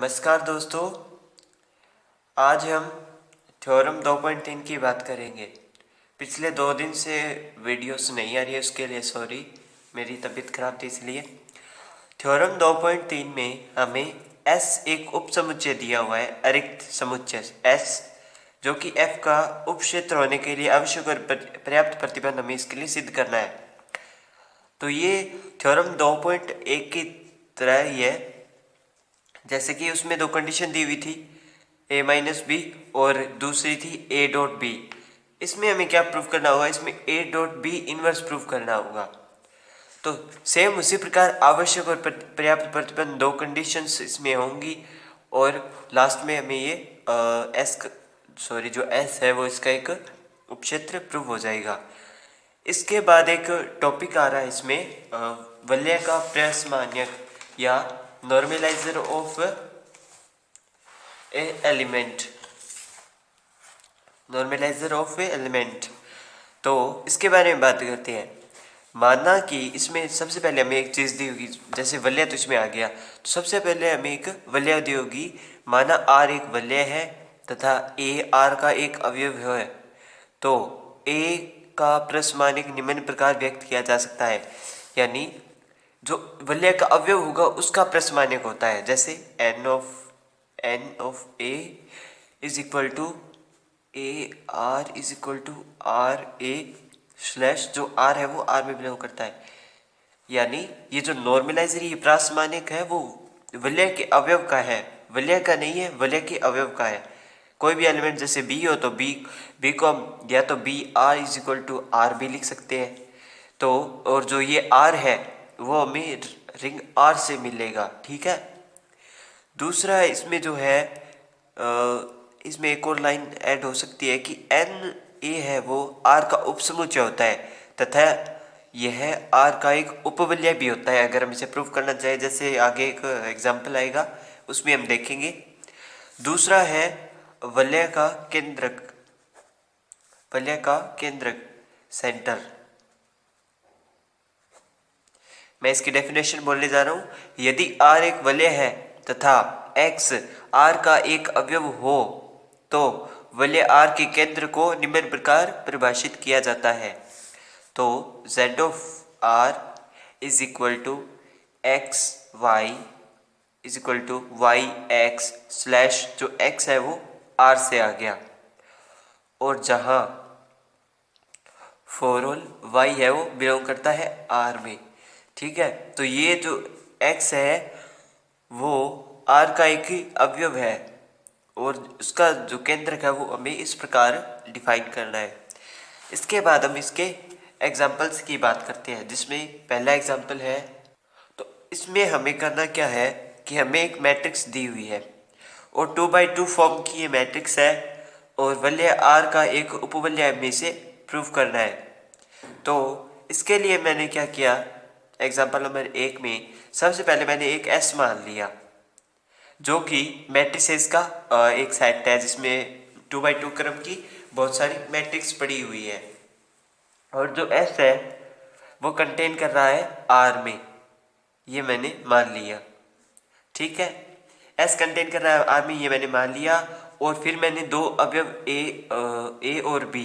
नमस्कार दोस्तों, आज हम थ्योरम 2.3 की बात करेंगे। पिछले 2 दिन से वीडियोस नहीं आ रही है, उसके लिए सॉरी, मेरी तबीयत खराब थी इसलिए। थ्योरम 2.3 में हमें S एक उप समुच्चय दिया हुआ है, अरिक्त समुच्चय S, जो कि F का उपक्षेत्र होने के लिए आवश्यक और पर्याप्त प्रतिबंध हमें इसके लिए सिद्ध करना है। तो ये थ्योरम 2.1 की तरह ही है, जैसे कि उसमें 2 कंडीशन दी हुई थी, a माइनस बी और दूसरी थी a डॉट बी। इसमें हमें क्या प्रूव करना होगा? इसमें a dot B inverse prove करना होगा। तो सेम उसी प्रकार आवश्यक और पर्याप्त प्रतिबंध 2 कंडीशंस इसमें होंगी और लास्ट में हमें ये जो s है वो इसका एक उपक्षेत्र प्रूव हो जाएगा। इसके बाद एक टॉपिक आ रहा है इसमें, वलय का प्रसमान्यक या normaliser of A element, normaliser of A element. तो इसके बारे में बात करते हैं। माना कि इसमें सबसे पहले हमें एक चीज़ दी होगी, जैसे वलय तो इसमें आ गया, तो सबसे पहले हमें एक वलय दी होगी। माना R एक वलय है तथा A R का एक अवयव है, तो A का प्रसमानिक निम्न प्रकार व्यक्त किया जा सकता है, यानी जो वलय का अवयव होगा उसका प्रसमानिक होता है। जैसे n of A is equal to A R is equal to R A slash जो R है वो R में बिलोंग करता है। यानी ये जो नॉर्मलाइजर ये प्रासमानिक है वो वलय के अवयव का है, वलय का नहीं है, वलय के अवयव का है। कोई भी एलिमेंट जैसे B हो तो B को हम या तो B R is equal to R भी लिख सकते हैं। तो और जो ये R है वो हमें रिंग R से मिलेगा, ठीक है। दूसरा इसमें जो है इसमें एक और लाइन ऐड हो सकती है कि एन ए है वो R का उपसमुच्चय होता है तथा यह R का एक उपवलय भी होता है। अगर हम इसे प्रूव करना चाहें, जैसे आगे एक एग्जाम्पल आएगा उसमें हम देखेंगे। दूसरा है वलय का केंद्रक, वलय का केंद्रक सेंटर। मैं इसकी डेफिनेशन बोलने जा रहा हूं। यदि R एक वलय है तथा X R का एक अवयव हो तो वलय R के केंद्र को निम्न प्रकार परिभाषित किया जाता है। तो Z of R is equal to X Y is equal to Y X slash जो X है वो R से आ गया, और जहां फॉर ऑल Y है वो बिलोंग करता है R में, ठीक है। तो ये जो X है वो R का एक ही अवयव है और उसका जो केंद्रक है वो हमें इस प्रकार डिफाइन करना है। इसके बाद हम इसके एग्जाम्पल्स की बात करते हैं, जिसमें पहला एग्जाम्पल है। तो इसमें हमें करना क्या है कि हमें एक मैट्रिक्स दी हुई है और 2x2 फॉर्म की ये मैट्रिक्स है और वलय R का एक उपवलय में से प्रूव करना है। तो इसके लिए मैंने क्या किया, एग्जाम्पल नंबर 1 में सबसे पहले मैंने एक S मान लिया जो कि मैट्रिसेस का एक सेट है जिसमें 2x2 क्रम की बहुत सारी मैट्रिक्स पड़ी हुई है, और जो S है वो कंटेन कर रहा है R में, ये मैंने मान लिया, ठीक है। S कंटेन कर रहा है R में, ये मैंने मान लिया। और फिर मैंने दो अवयव A और B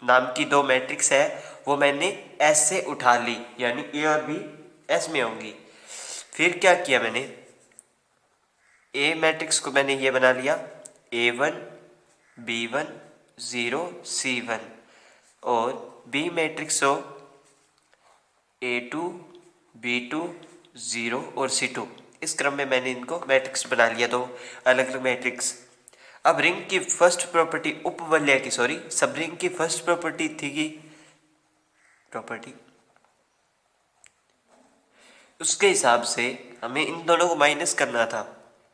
नाम की दो मैट्रिक्स है वो मैंने S से उठा ली, यानी A और B S में होंगी। फिर क्या किया मैंने, A मैट्रिक्स को मैंने ये बना लिया A1 B1 0 C1, और B मैट्रिक्स हो A2 B2 0 और C2। इस क्रम में मैंने इनको मैट्रिक्स बना लिया, दो अलग अलग मैट्रिक्स। अब रिंग की फर्स्ट प्रॉपर्टी उपवलय की, सॉरी सब रिंग की फर्स्ट प्रॉपर्टी थी कि प्रॉपर्टी, उसके हिसाब से हमें इन दोनों को माइनस करना था,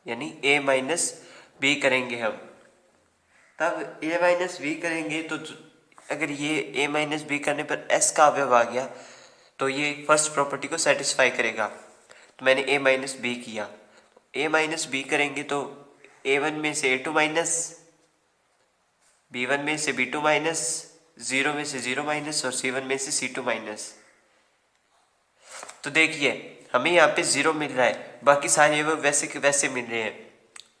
यानी A माइनस बी करेंगे हम। तब A माइनस बी करेंगे तो अगर ये A माइनस बी करने पर S का अवयव आ गया तो ये फर्स्ट प्रॉपर्टी को सेटिस्फाई करेगा। तो मैंने A माइनस बी किया, A माइनस बी करेंगे तो A1 में से A2 माइनस, B1 में से B2 माइनस, 0 में से 0 माइनस और C1 में से C2 माइनस। तो देखिए हमें यहाँ पे 0 मिल रहा है, बाकी सारे वो वैसे के वैसे मिल रहे हैं।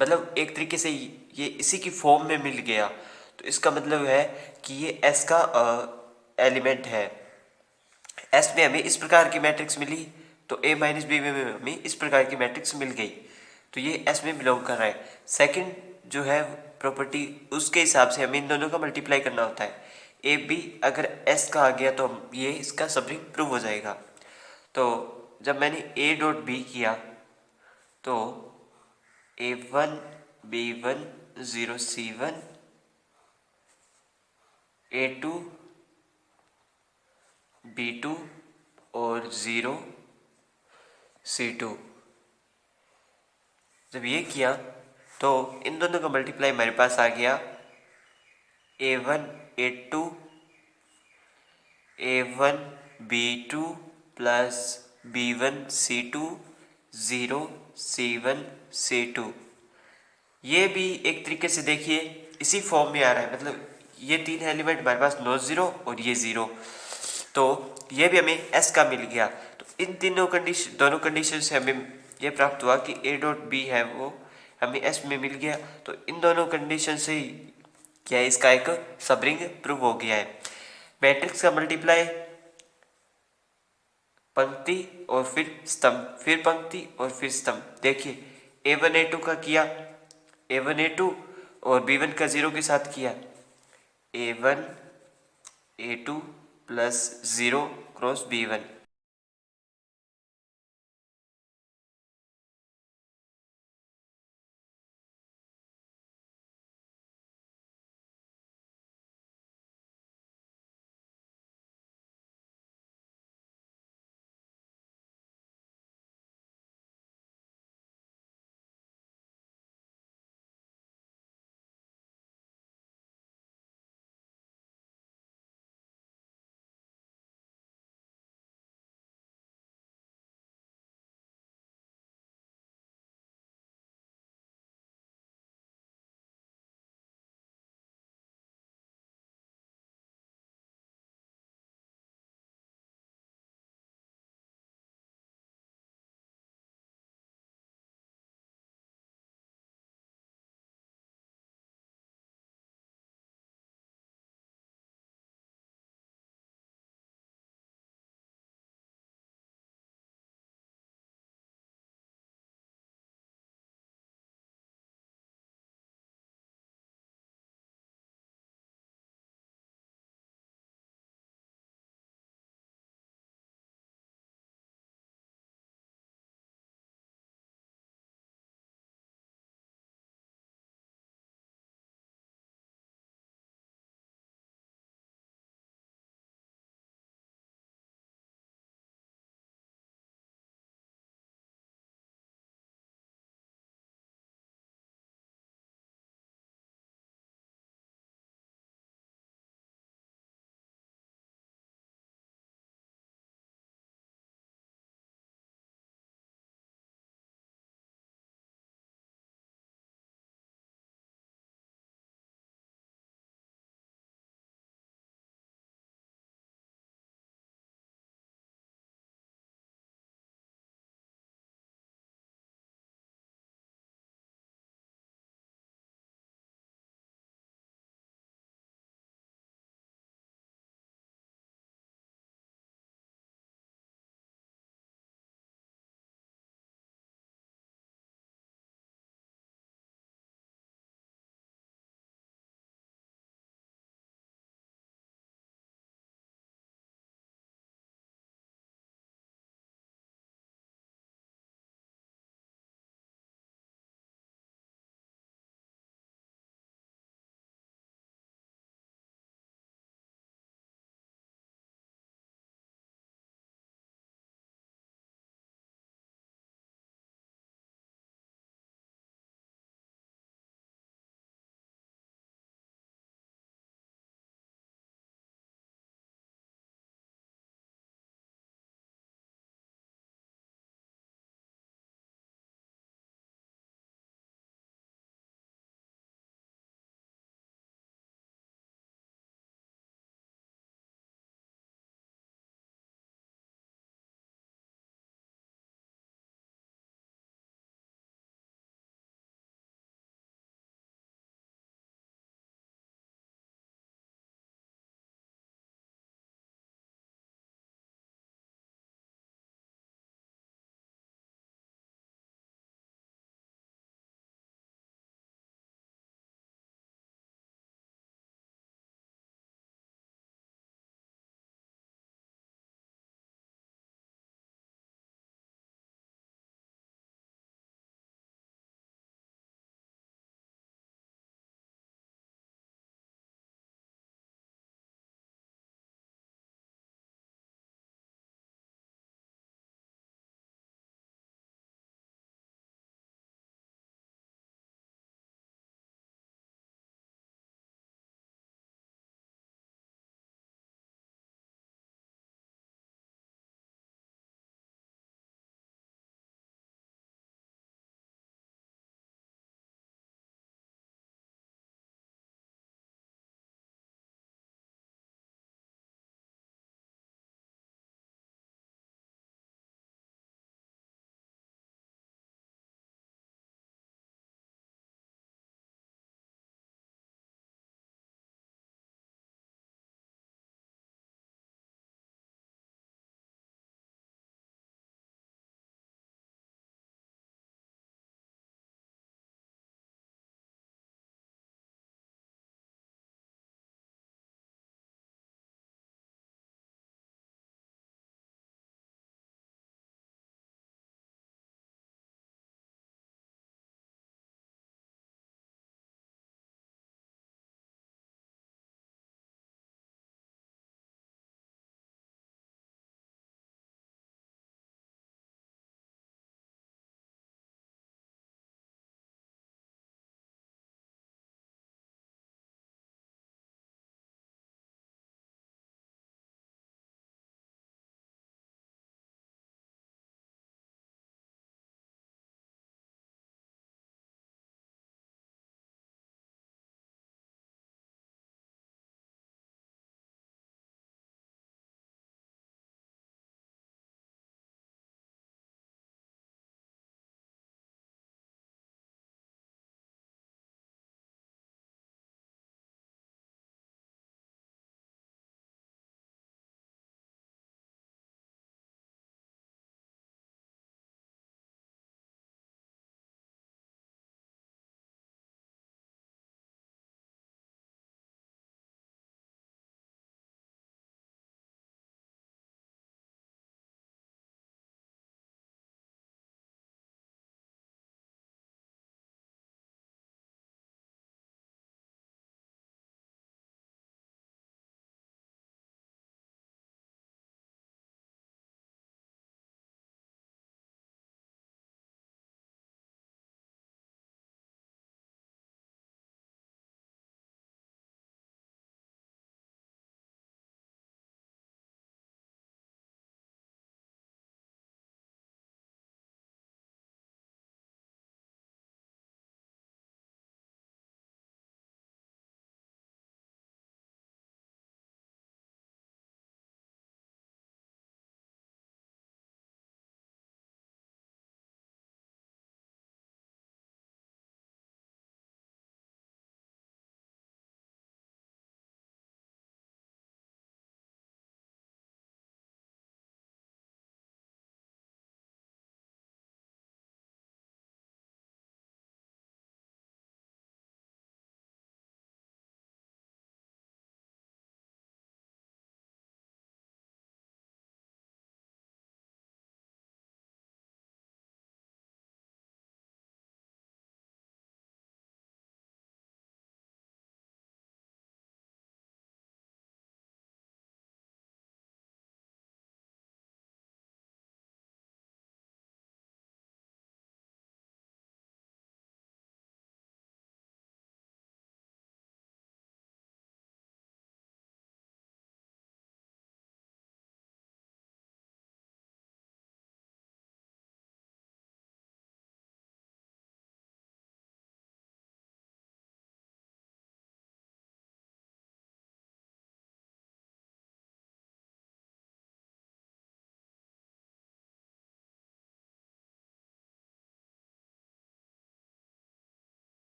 मतलब एक तरीके से ये इसी की फॉर्म में मिल गया, तो इसका मतलब है कि ये एस का एलिमेंट है। एस में हमें इस प्रकार की मैट्रिक्स मिली, तो ए माइनस बी में हमें इस प्रकार की मैट्रिक्स मिल गई, तो ये एस में बिलोंग कर रहा है। सेकंड जो है प्रॉपर्टी, उसके हिसाब से हमें इन दोनों का मल्टीप्लाई करना होता है। ए बी अगर एस का आ गया तो हम ये इसका सबरिंग प्रूव हो जाएगा। तो जब मैंने ए डॉट बी किया तो A1 B1 0 C1 A2 B2 और 0 C2, जब ये किया तो इन दोनों का मल्टीप्लाई मेरे पास आ गया A1 A2 A1 B2 plus B1 C2 0 C1 C2। ये भी एक तरीके से देखिए इसी फॉर्म में आ रहा है, मतलब ये तीन एलिमेंट हमारे पास नॉन ज़ीरो और ये ज़ीरो, तो ये भी हमें एस का मिल गया। तो इन दोनों कंडीशन से हमें ये प्राप्त हुआ कि ए डॉट बी है वो हमें एस में मिल गया। तो इन दोनों कंडीशन से क्या है, इसका एक सबरिंग प्रूव हो गया है। मैट्रिक्स का मल्टीप्लाई पंक्ति और फिर स्तंभ, फिर पंक्ति और फिर स्तंभ। देखिए A1 A2 का किया, A1 A2 और B1 का 0 के साथ किया, A1 A2 plus 0 cross B1।